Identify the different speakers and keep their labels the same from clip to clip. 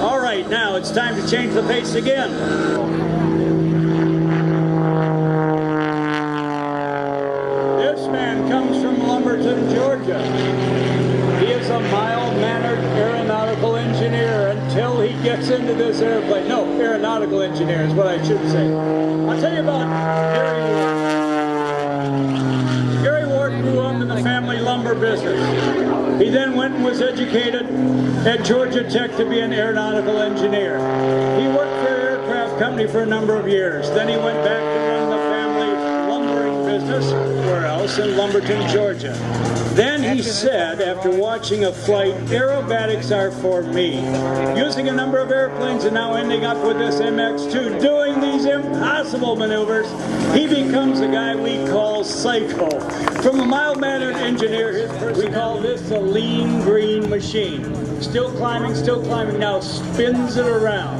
Speaker 1: All right, now it's time to change the pace again. This man comes from Lumberton, Georgia. He is a mild-mannered aeronautical engineer until he gets into this airplane. No, aeronautical engineer is what I should say. I'll tell you about Gary Ward. Gary Ward grew up in the family lumber business. He then went and was educated at Georgia Tech to be an aeronautical engineer. He worked for an aircraft company for a number of years. Then he went back to run the family lumbering business, where else? In Lumberton, Georgia. Then he said, after watching a flight, aerobatics are for me. Using a number of airplanes and now ending up with this mx2, doing these impossible maneuvers, he becomes a guy we call psycho. From a mild-mannered engineer, we call this a lean green machine. Still climbing, now spins it around.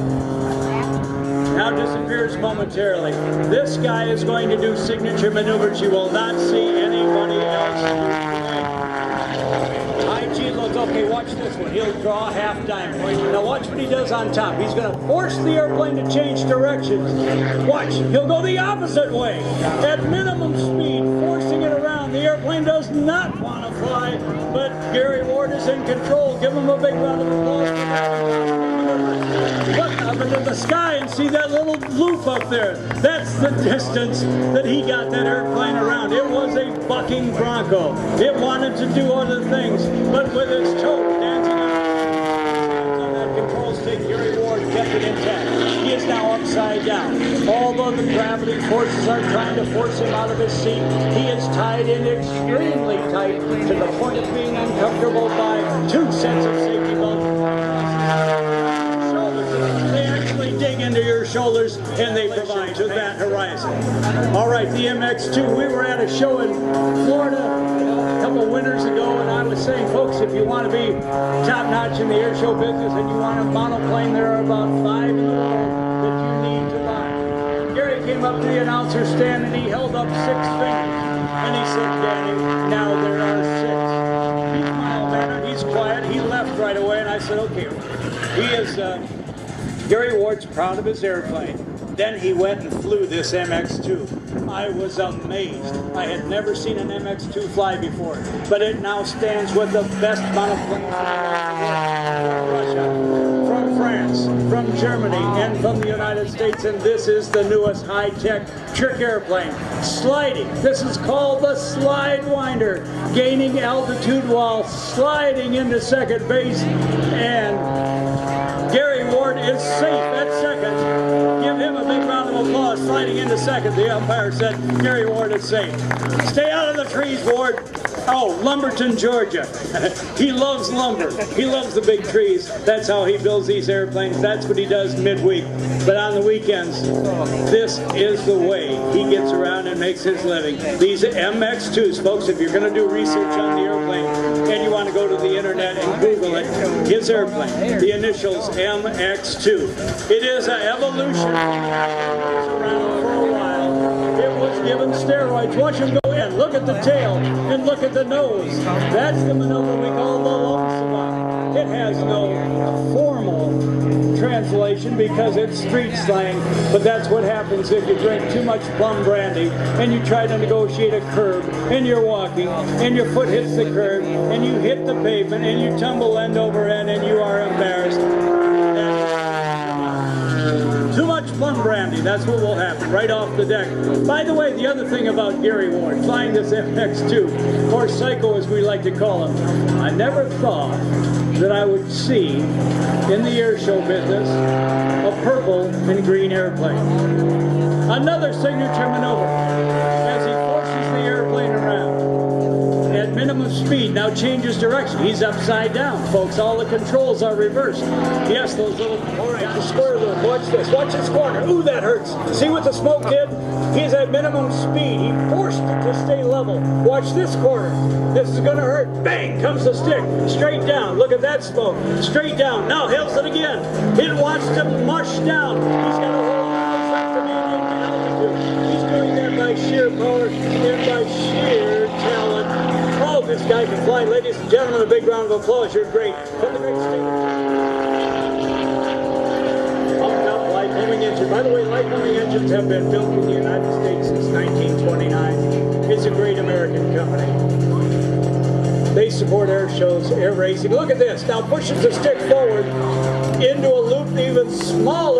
Speaker 1: Now disappears momentarily. This guy is going to do signature maneuvers you will not see anybody else do today. IG look, okay, watch this one. He'll draw a half diamond. Now watch what he does on top. He's going to force the airplane to change directions. Watch, he'll go the opposite way. At minimum speed, forcing it around. The airplane does not want to fly, but Gary Ward is in control. Give him a big round of applause for that. Look up into the sky and see that little loop up there. That's the distance that he got that airplane around. It was a bucking Bronco. It wanted to do other things, but with its toe dancing on that control stick, Gary Ward kept it intact. He is now upside down. Although the gravity forces are trying to force him out of his seat, he is tied in extremely tight to the point of being uncomfortable by two sets of safety belts. They actually dig into your shoulders and they provide to that horizon. All right, the mx2. We were at a show in Florida a couple winters ago, and I was saying, folks, if you want to be top-notch in the air show business and you want a monoplane, there are about 5 in the world that you need to buy. Gary came up to the announcer stand and he held up 6 fingers. And he said, Danny, now there are 6. He's mild-mannered, he's quiet, he left right away, and I said, okay, he is... Gary Ward's proud of his airplane. Then he went and flew this mx2. I was amazed. I had never seen an mx2 fly before, but it now stands with the best monoplanes from Russia, from France, from Germany, and from the United States, and this is the newest high-tech trick airplane. Sliding. This is called the slide winder, gaining altitude while sliding into second base, and Gary Ward is safe at second. Give him a big round of applause. Sliding into second, the umpire said Gary Ward is safe. Stay out of the trees, Ward. Oh, Lumberton, Georgia. He loves lumber. He loves the big trees. That's how he builds these airplanes. That's what he does midweek. But on the weekends, this is the way he gets around and makes his living. These mx2s, folks, if you're going to do research on the airplane and you want to go to the internet and Google it, his airplane, the initials mx2. It is an evolution. It was around for a while. It was given steroids. Watch him go in. Look at the tail and look at the nose. That's the maneuver we call the lung savant. It has no formal translation because it's street slang, but that's what happens if you drink too much plum brandy and you try to negotiate a curb and you're walking and your foot hits the curb and you hit the pavement and you tumble end over end and you are embarrassed. Too much plum brandy, that's what will happen, right off the deck. By the way, the other thing about Gary Ward, flying this mx2, or Psycho as we like to call him, I never thought that I would see in the air show business a purple and green airplane. Another signature maneuver as he forces the airplane around at minimum speed, now changes direction. He's upside down, folks. All the controls are reversed. Yes, those little, all right, the square loop. Watch this. Watch this corner. Ooh, that hurts. See what the smoke did? He's at minimum speed. He forced it to stay level. Watch this corner. This is going to hurt. Bang! Comes the stick. Straight down. Look at that smoke. Straight down. Now hails it again. It wants to mush down. He's got a whole lot of altitude. He's doing that by sheer power and by sheer talent. Oh, this guy can fly. Ladies and gentlemen, a big round of applause. You're great. From the great state of engines have been built in the United States since 1929. It's a great American company. They support air shows, air racing. Look at this. Now pushes the stick forward into a loop even smaller.